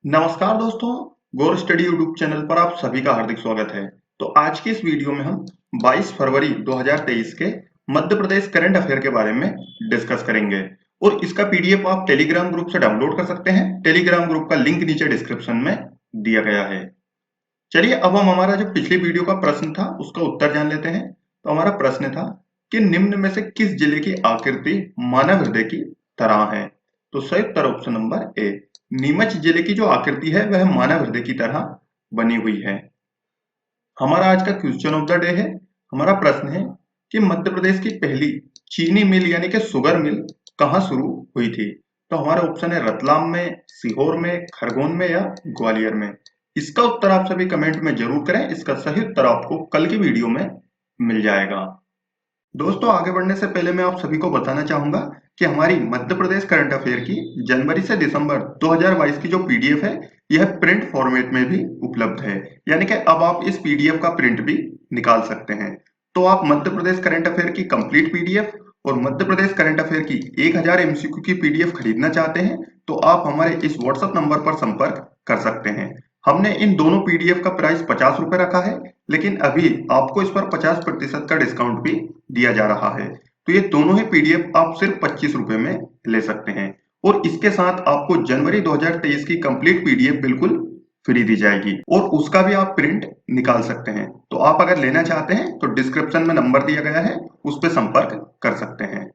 नमस्कार दोस्तों, गौर study YouTube channel पर आप सभी का हार्दिक स्वागत है। तो आज की इस वीडियो में हम 22 फरवरी 2023 के मध्य प्रदेश करंट अफेयर के बारे में डिस्कस करेंगे और इसका पीडीएफ आप टेलीग्राम ग्रुप से डाउनलोड कर सकते हैं। टेलीग्राम ग्रुप का लिंक नीचे डिस्क्रिप्शन में दिया गया है। चलिए अब हम हमारा जो पिछले वीडियो का प्रश्न था उसका उत्तर जान लेते हैं। तो हमारा प्रश्न था कि निम्न में से किस जिले की आकृति मानव हृदय की तरह है। तो सही उत्तर ऑप्शन नंबर ए, नीमच जिले की जो आकृति है वह मानव हृदय की तरह बनी हुई है। हमारा आज का क्वेश्चन ऑफ द डे है। हमारा प्रश्न है कि मध्य प्रदेश की पहली चीनी मिल यानी कि शुगर मिल कहाँ शुरू हुई थी। तो हमारा ऑप्शन है रतलाम में, सीहोर में, खरगोन में या ग्वालियर में। इसका उत्तर आप सभी कमेंट में जरूर करें। इसका सही उत्तर आपको कल की वीडियो में मिल जाएगा। दोस्तों आगे बढ़ने से पहले मैं आप सभी को बताना चाहूंगा कि हमारी मध्य प्रदेश करंट अफेयर की जनवरी से दिसंबर 2022 की जो पीडीएफ है यह प्रिंट फॉर्मेट में भी उपलब्ध है, यानी कि अब आप इस पीडीएफ का प्रिंट भी निकाल सकते हैं। तो आप मध्य प्रदेश करंट अफेयर की कंप्लीट पीडीएफ और मध्य प्रदेश करंट अफेयर की 1000 एमसीक्यू की पीडीएफ खरीदना चाहते हैं तो आप हमारे इस व्हाट्सएप नंबर पर संपर्क कर सकते हैं। हमने इन दोनों पीडीएफ का प्राइस 50 रुपए रखा है, लेकिन अभी आपको इस पर 50% का डिस्काउंट भी दिया जा रहा है। तो ये दोनों ही पीडीएफ आप सिर्फ 25 रुपए में ले सकते हैं और इसके साथ आपको जनवरी 2023 की कंप्लीट पीडीएफ बिल्कुल फ्री दी जाएगी और उसका भी आप प्रिंट निकाल सकते हैं। तो आप अगर लेना चाहते हैं तो डिस्क्रिप्शन में नंबर दिया गया है, उस पर संपर्क कर सकते हैं।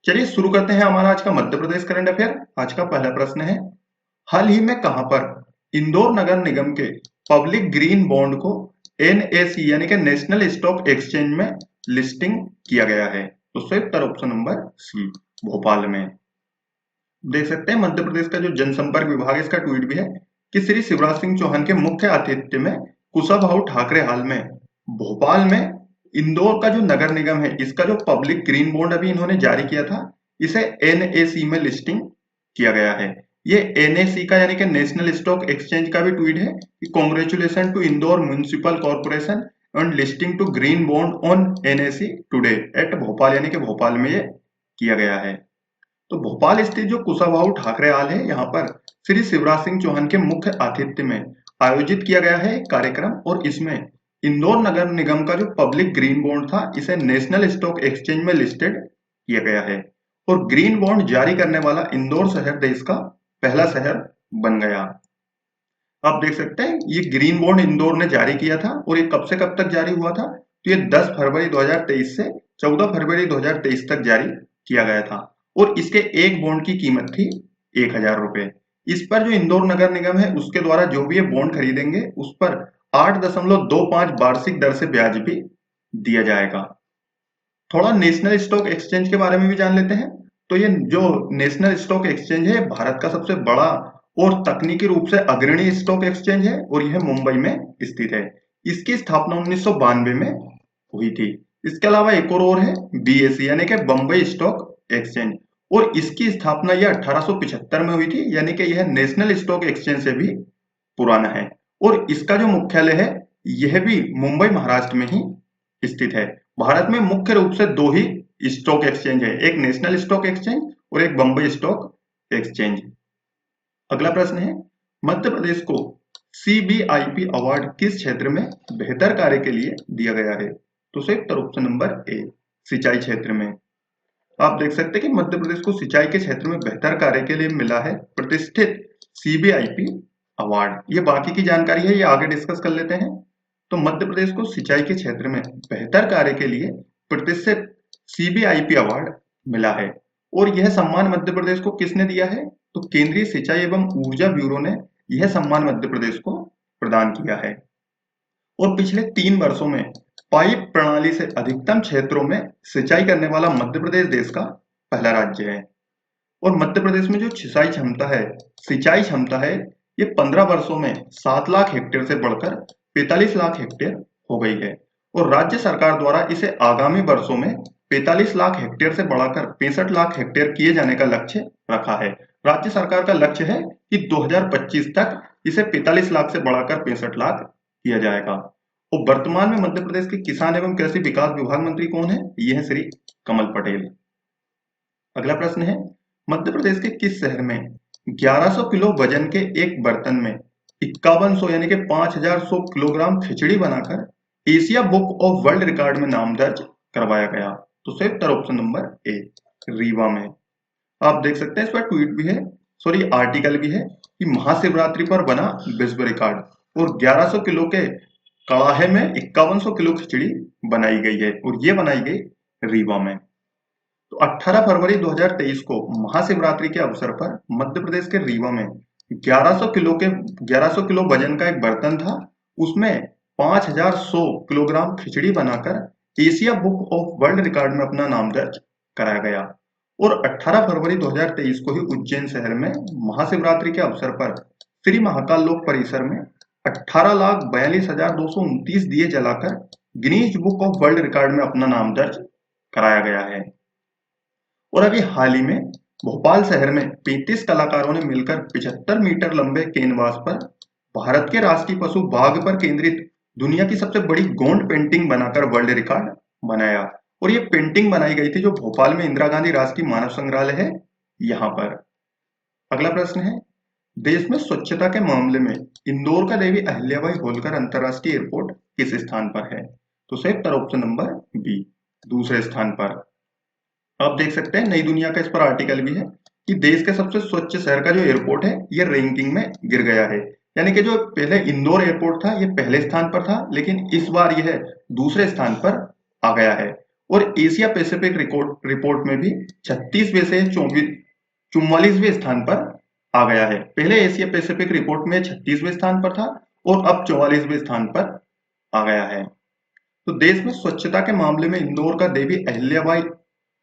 चलिए शुरू करते हैं हमारा आज का मध्य प्रदेश करंट अफेयर। आज का पहला प्रश्न है, हाल ही में कहां पर इंदौर नगर निगम के पब्लिक ग्रीन बॉन्ड को एनएसी यानी कि नेशनल स्टॉक एक्सचेंज में लिस्टिंग किया गया है। तो सही उत्तर ऑप्शन नंबर सी, भोपाल में। देख सकते हैं मध्य प्रदेश का जो जनसंपर्क विभाग है इसका ट्वीट भी है कि श्री शिवराज सिंह चौहान के मुख्य आतिथ्य में कुशाभाऊ ठाकरे हाल में भोपाल में इंदौर का जो नगर निगम है इसका जो पब्लिक ग्रीन बॉन्ड अभी इन्होंने जारी किया था इसे एनएसी में लिस्टिंग किया गया है। ये एनएसी का यानी कि नेशनल स्टॉक एक्सचेंज का भी ट्वीट है कि congratulation to Indore municipal corporation on listing to green bond on NSE today at Bhopal, यानी कि भोपाल में ये किया गया है। तो भोपाल स्थित जो कुशाभाऊ ठाकरे हाल है यहाँ पर श्री शिवराज सिंह चौहान के मुख्य आतिथ्य में आयोजित किया गया है कार्यक्रम और इसमें इंदौर नगर निगम का जो पब्लिक ग्रीन बॉन्ड था इसे नेशनल स्टॉक एक्सचेंज में लिस्टेड किया गया है और ग्रीन बॉन्ड जारी करने वाला इंदौर शहर देश का पहला शहर बन गया। आप देख सकते हैं ये ग्रीन बॉन्ड इंदौर ने जारी किया था और ये कब से कब तक जारी हुआ था। तो ये 10 फरवरी 2023 से 14 फरवरी 2023 तक जारी किया गया था और इसके एक बॉन्ड की कीमत थी 1000 रुपए। इस पर जो इंदौर नगर निगम है उसके द्वारा जो भी ये बॉन्ड खरीदेंगे उस पर 8.25 वार्षिक दर से ब्याज भी दिया जाएगा। थोड़ा नेशनल स्टॉक एक्सचेंज के बारे में भी जान लेते हैं। तो ये जो नेशनल स्टॉक एक्सचेंज है भारत का सबसे बड़ा और तकनीकी रूप से अग्रणी स्टॉक एक्सचेंज है और यह मुंबई में स्थित है। इसकी स्थापना 1992 में हुई थी। इसके अलावा एक और है बीएसई यानी कि बम्बई स्टॉक एक्सचेंज और इसकी स्थापना यह 1875 में हुई थी, यानी कि यह नेशनल स्टॉक एक्सचेंज से भी पुराना है और इसका जो मुख्यालय है यह भी मुंबई महाराष्ट्र में ही स्थित है। भारत में मुख्य रूप से दो ही स्टॉक एक्सचेंज है, एक नेशनल स्टॉक एक्सचेंज और एक बम्बई स्टॉक एक्सचेंज। अगला प्रश्न है, मध्य प्रदेश को सीबीआईपी अवार्ड किस क्षेत्र में बेहतर कार्य के लिए दिया गया है। तो सही उत्तर ऑप्शन नंबर ए, सिंचाई क्षेत्र में। आप देख सकते हैं कि मध्य प्रदेश को सिंचाई के क्षेत्र में बेहतर कार्य के लिए मिला है प्रतिष्ठित सीबीआईपी अवार्ड। ये बाकी की जानकारी है, ये आगे डिस्कस कर लेते हैं। तो मध्य प्रदेश को सिंचाई के क्षेत्र में बेहतर कार्य के लिए प्रतिष्ठित सीबीआईपी अवार्ड मिला है और यह सम्मान मध्य प्रदेश को किसने दिया है। तो केंद्रीय सिंचाई एवं ऊर्जा ब्यूरो ने यह सम्मान मध्य प्रदेश को प्रदान किया है और पिछले 3 वर्षों में पाइप प्रणाली से अधिकतम क्षेत्रों में सिंचाई करने वाला मध्य प्रदेश देश का पहला राज्य है और मध्य प्रदेश में जो सिंचाई क्षमता है ये 15 वर्षों में 7 लाख हेक्टेयर से बढ़कर 45 लाख हेक्टेयर हो गई है और राज्य सरकार द्वारा इसे आगामी वर्षों में 45 लाख हेक्टेयर से बढ़ाकर 65 लाख हेक्टेयर किए जाने का लक्ष्य रखा है। राज्य सरकार का लक्ष्य है कि 2025 तक इसे 45 लाख से बढ़ाकर 65 लाख किया जाएगा। और वर्तमान में मध्य प्रदेश के किसान एवं कृषि विकास विभाग मंत्री कौन है, ये है श्री कमल पटेल। अगला प्रश्न है, मध्य प्रदेश के किस शहर में 1100 किलो वजन के एक बर्तन में 5100 यानी कि 5100 किलोग्राम खिचड़ी बनाकर Asia book of world record में नाम दर्ज करवाया गया। तो सही उत्तर ऑप्शन नंबर ए, रीवा में। आप देख सकते हैं इस पर ट्वीट भी है, सॉरी आर्टिकल भी है कि महाशिवरात्रि पर बना विश्व रिकॉर्ड और 1100 किलो के कड़ाहे में 5100 किलो खिचड़ी बनाई गई है और ये बनाई गई रीवा में। तो 18 फरवरी 2023 को महाशिवरात्रि के अवसर पर मध्य प्रदेश के रीवा में 1100 किलो वजन का एक बर्तन था, उसमें 5100 किलोग्राम खिचड़ी बनाकर Asia book of world record में अपना नाम दर्ज कराया गया। और 18 फरवरी 2023 को ही उज्जैन शहर में महाशिवरात्रि के अवसर पर श्री महाकाल लोक परिसर में 18,42,229 दिए जलाकर Guinness book of world record में अपना नाम दर्ज कराया गया है। और अभी हाल ही में भोपाल शहर में 35 कलाकारों ने मिलकर 75 मीटर लंबे कैनवास पर भारत के राष्ट्रीय पशु बाघ पर केंद्रित दुनिया की सबसे बड़ी गोंड पेंटिंग बनाकर वर्ल्ड रिकॉर्ड बनाया। और ये पेंटिंग बनाई गई थी जो भोपाल में इंदिरा गांधी राष्ट्रीय मानव संग्रहालय है यहाँ पर। अगला प्रश्न है, देश में स्वच्छता के मामले में इंदौर का देवी अहिल्याबाई होलकर अंतरराष्ट्रीय एयरपोर्ट किस स्थान पर है? तो सही उत्तर ऑप्शन नंबर बी, दूसरे स्थान पर। आप देख सकते हैं नई दुनिया का इस पर आर्टिकल भी है कि देश के सबसे स्वच्छ शहर का जो एयरपोर्ट है ये रैंकिंग में गिर गया है। यानी कि जो पहले इंदौर एयरपोर्ट था ये पहले स्थान पर था, लेकिन इस बार यह दूसरे स्थान पर आ गया है। और एशिया पैसिफिक रिपोर्ट में भी 36वें से 44वें स्थान पर आ गया है। पहले एशिया पैसिफिक रिपोर्ट में 36वें स्थान पर था और अब 44वें स्थान पर आ गया है। तो देश में स्वच्छता के मामले में इंदौर का देवी अहिल्याबाई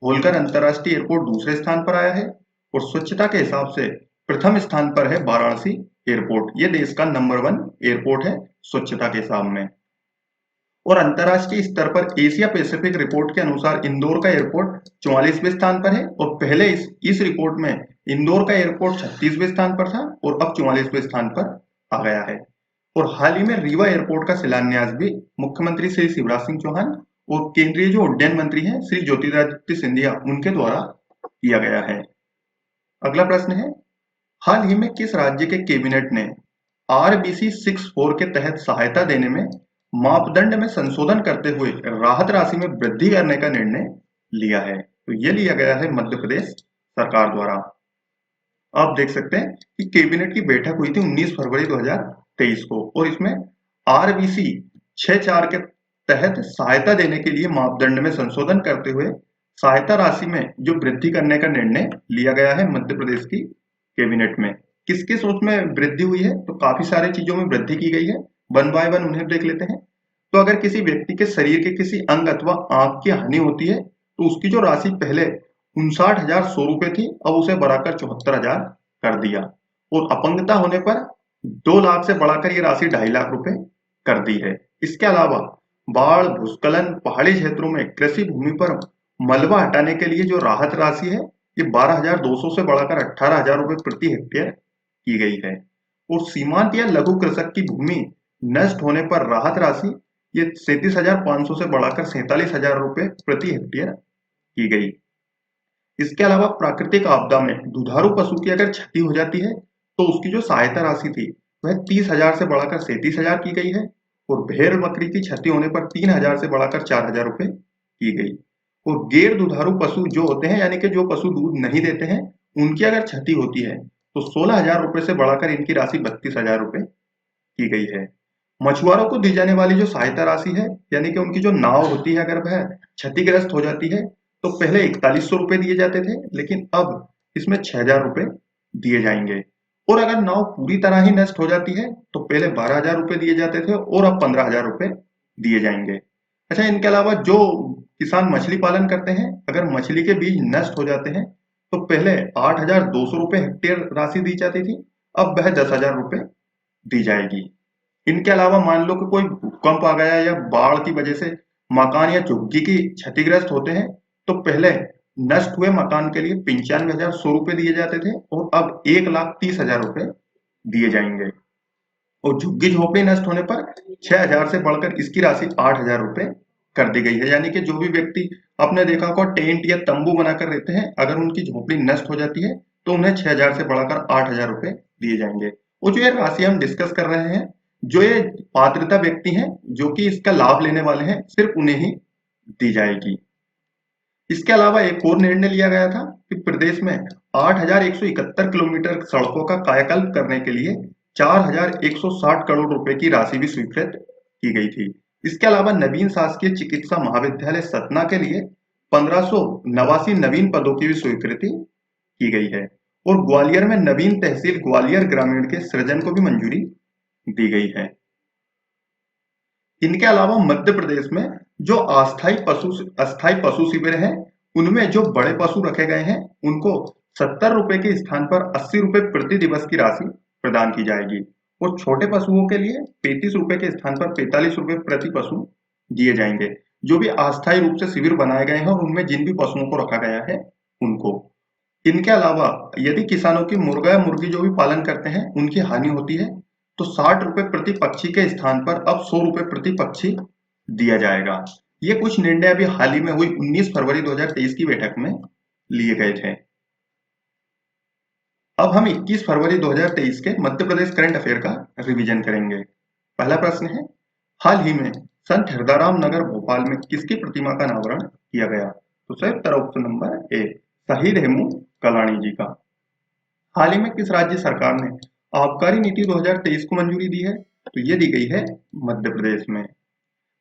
होलकर अंतरराष्ट्रीय एयरपोर्ट दूसरे स्थान पर आया है और स्वच्छता के हिसाब से प्रथम स्थान पर है वाराणसी एयरपोर्ट। ये देश का नंबर 1 एयरपोर्ट है स्वच्छता के हिसाब में। और अंतरराष्ट्रीय स्तर पर एशिया पैसिफिक रिपोर्ट के अनुसार इंदौर का एयरपोर्ट 44वें स्थान पर है और पहले इस रिपोर्ट में इंदौर का एयरपोर्ट 36वें स्थान पर था और अब 44वें स्थान पर आ गया है। और हाल ही में रीवा एयरपोर्ट का शिलान्यास भी मुख्यमंत्री श्री शिवराज सिंह चौहान और केंद्रीय जो उड्डयन मंत्री हैं श्री ज्योतिरादित्य सिंधिया उनके द्वारा किया गया है। अगला प्रश्न है, हाल ही में किस राज्य के कैबिनेट ने RBC 64 के तहत सहायता देने में मापदंड में संशोधन करते हुए राहत राशि में वृद्धि करने का निर्णय लिया है? तो यह लिया गया है मध्य प्रदेश सरकार द्वारा। आप देख सकते हैं कि कैबिनेट की बैठक हुई थी 19 फरवरी 2023 को और इसमें RBC 64 के तहत सहायता देने के लिए मापदंड में संशोधन करते हुए सहायता राशि में जो वृद्धि करने का निर्णय लिया गया है मध्य प्रदेश की कैबिनेट में। किस किस उसमें वृद्धि हुई है? तो काफी सारी चीजों में वृद्धि की गई है, वन बाय वन उन्हें देख लेते हैं। तो अगर किसी व्यक्ति के शरीर के किसी अंग अथवा आंख की हानि होती है तो उसकी जो राशि पहले 59,100 रुपए थी अब उसे बढ़ाकर 74,000 कर दिया। और अपंगता होने पर 2 लाख से बढ़ाकर ये राशि 2.5 लाख रुपए कर दी है। इसके अलावा बाढ़, भूस्खलन, पहाड़ी क्षेत्रों में कृषि भूमि पर मलबा हटाने के लिए जो राहत राशि है ये 12,200 से बढ़ाकर 18,000 रुपए प्रति हेक्टेयर की गई है। और सीमांत या लघु कृषक की भूमि नष्ट होने पर राहत राशि ये 37,500 से बढ़ाकर 47,000 रुपए प्रति हेक्टेयर की गई। इसके अलावा प्राकृतिक आपदा में दुधारू पशु की अगर क्षति हो जाती है तो उसकी जो सहायता राशि थी वह 30,000 से बढ़ाकर 37,000 की गई है। और भेड़ बकरी की क्षति होने पर 3,000 से बढ़ाकर 4,000 रुपए की गई। और गैर दुधारू पशु जो होते हैं यानी कि जो पशु दूध नहीं देते हैं उनकी अगर क्षति होती है तो 16,000 रुपए से बढ़ाकर इनकी राशि 32,000 रुपए की गई है। मछुआरों को दी जाने वाली जो सहायता राशि है यानी कि उनकी जो नाव होती है अगर वह क्षतिग्रस्त हो जाती है तो पहले 4100 रुपए दिए जाते थे, लेकिन अब इसमें 6,000 रुपए दिए जाएंगे। और अगर नाव पूरी तरह ही नष्ट हो जाती है तो पहले 12,000 रुपए दिए जाते थे और अब 15,000 रुपए दिए जाएंगे। अच्छा, इनके अलावा जो किसान मछली पालन करते हैं अगर मछली के बीज नष्ट हो जाते हैं तो पहले 8,200 रुपए हेक्टेयर राशि दी जाती थी, अब वह 10,000 रुपए दी जाएगी। इनके अलावा मान लो कि कोई भूकंप आ गया या बाढ़ की वजह से मकान या झुग्गी की क्षतिग्रस्त होते हैं तो पहले नष्ट हुए मकान के लिए 95,100 रुपए दिए जाते थे और अब 1,30,000 रुपए दिए जाएंगे। और झुग्गी झोपड़ी नष्ट होने पर 6,000 से बढ़कर इसकी राशि 8,000 रुपए कर दी गई है। यानी कि जो भी व्यक्ति आपने देखा होगा टेंट या तंबू बनाकर रहते हैं अगर उनकी झोपड़ी नष्ट हो जाती है तो उन्हें 6,000 से बढ़ाकर 8,000 रुपए दिए जाएंगे। और जो ये राशि हम डिस्कस कर रहे हैं, जो ये पात्रता व्यक्ति हैं जो कि इसका लाभ लेने वाले हैं, सिर्फ उन्हें ही दी जाएगी। इसके अलावा एक और निर्णय लिया गया था कि प्रदेश में 8,171 किलोमीटर सड़कों का कायाकल्प करने के लिए 4,160 करोड़ रुपए की राशि भी स्वीकृत की गई थी। इसके अलावा नवीन शासकीय चिकित्सा महाविद्यालय सतना के लिए 1589 नवीन पदों की भी स्वीकृति की गई है। और ग्वालियर में नवीन तहसील ग्वालियर ग्रामीण के सृजन को भी मंजूरी दी गई है। इनके अलावा मध्य प्रदेश में जो अस्थायी पशु शिविर हैं, उनमें जो बड़े पशु रखे गए हैं, उनको 70 रुपए के स्थान पर 80 रुपए प्रति दिवस की राशि प्रदान की जाएगी। और छोटे पशुओं के लिए 35 रुपए के स्थान पर 45 रुपए प्रति पशु दिए जाएंगे। जो भी अस्थायी रूप से शिविर बनाए गए हैं और उनमें जिन भी पशुओं को रखा गया है उनको। इनके अलावा यदि किसानों की मुर्गा या मुर्गी जो भी पालन करते हैं उनकी हानि होती है, तो 60 रुपए प्रति पक्षी के स्थान पर अब 100 रुपए प्रति पक्षी दिया जाएगा। ये कुछ निर्णय अभी हाल ही में हुई 19 फरवरी 2023 की बैठक में लिए गए थे। अब हम 21 फरवरी 2023 के मध्य प्रदेश करंट अफेयर का रिवीजन करेंगे। पहला प्रश्न है, हाल ही में संत हृदयराम नगर भोपाल में किसकी प्रतिमा का अनावरण किया गया? तो sir Uttar option number A, शहीद हेमू कलानी जी का। हाल ही में किस राज्य सरकार ने आबकारी नीति 2023 को मंजूरी दी है? तो ये दी गई है मध्य प्रदेश में।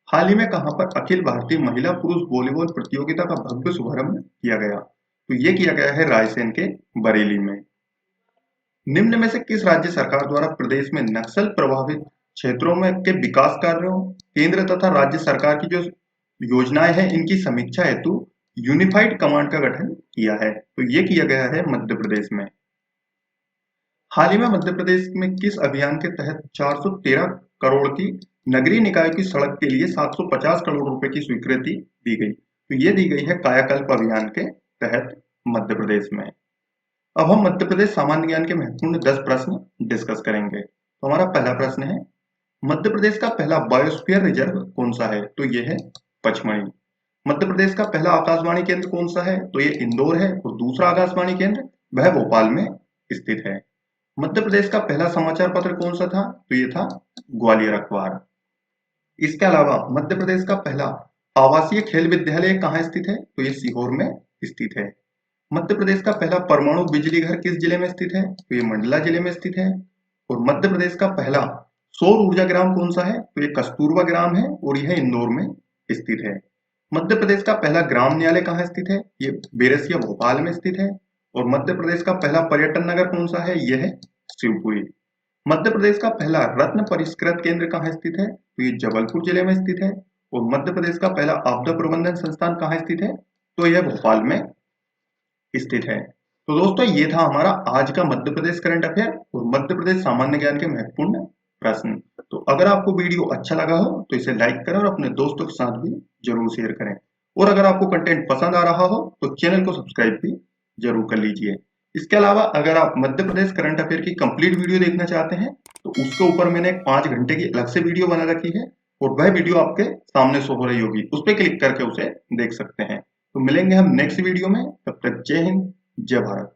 हाल ही में कहां पर अखिल भारतीय महिला पुरुष वॉलीबॉल प्रतियोगिता का भव्य शुभारंभ किया गया? तो ये किया गया है रायसेन के बरेली में। निम्न में से किस राज्य सरकार द्वारा प्रदेश में नक्सल प्रभावित क्षेत्रों में के विकास कार्यों, केंद्र तथा राज्य सरकार की जो योजनाएं हैं, इनकी समीक्षा हेतु यूनिफाइड कमांड का गठन किया है? तो ये किया गया है मध्य प्रदेश में। हाल ही में मध्य प्रदेश में किस अभियान के तहत 413 करोड़ की नगरीय निकाय की सड़क के लिए 750 करोड़ रुपए की स्वीकृति दी गई? तो ये दी गई है कायाकल्प अभियान के तहत मध्य प्रदेश में। अब हम मध्य प्रदेश सामान्य ज्ञान के महत्वपूर्ण 10 प्रश्न डिस्कस करेंगे। तो हमारा पहला प्रश्न है, मध्य प्रदेश का पहला बायोस्फीयर रिजर्व कौन सा है? तो ये है पचमढ़ी। मध्य प्रदेश का पहला आकाशवाणी केंद्र कौन सा है? तो ये इंदौर है। और दूसरा आकाशवाणी केंद्र वह भोपाल में स्थित है। मध्य प्रदेश का पहला समाचार पत्र कौन सा था? तो ये था ग्वालियर अखबार। इसके अलावा मध्य प्रदेश का पहला आवासीय खेल विद्यालय कहाँ स्थित है? तो ये सीहोर में स्थित है। मध्य प्रदेश का पहला परमाणु बिजली घर किस जिले में स्थित है? तो ये मंडला जिले में स्थित है। और मध्य प्रदेश का पहला सौर ऊर्जा ग्राम कौन सा है? तो ये कस्तूरबा ग्राम है और यह इंदौर में स्थित है। मध्य प्रदेश का पहला ग्राम न्यायालय कहाँ स्थित है? ये बेरसिया भोपाल में स्थित है। और मध्य प्रदेश का पहला पर्यटन नगर कौन सा है? यह है शिवपुरी। मध्य प्रदेश का पहला रत्न परिष्कृत केंद्र कहाँ स्थित है? तो ये जबलपुर जिले में स्थित है। और मध्य प्रदेश का पहला आपदा प्रबंधन संस्थान कहाँ स्थित है? तो यह भोपाल में स्थित है। तो दोस्तों, ये था हमारा आज का मध्य प्रदेश करंट अफेयर और मध्य प्रदेश सामान्य ज्ञान के महत्वपूर्ण प्रश्न। तो अगर आपको वीडियो अच्छा लगा हो तो इसे लाइक करें और अपने दोस्तों के साथ भी जरूर शेयर करें। और अगर आपको कंटेंट पसंद आ रहा हो तो चैनल को सब्सक्राइब भी जरूर कर लीजिए। इसके अलावा अगर आप मध्य प्रदेश करंट अफेयर की कंप्लीट वीडियो देखना चाहते हैं तो उसके ऊपर मैंने एक 5 घंटे की अलग से वीडियो बना रखी है और वह वीडियो आपके सामने शो हो रही होगी, उस पर क्लिक करके उसे देख सकते हैं। तो मिलेंगे हम नेक्स्ट वीडियो में, तब तक जय हिंद, जय भारत।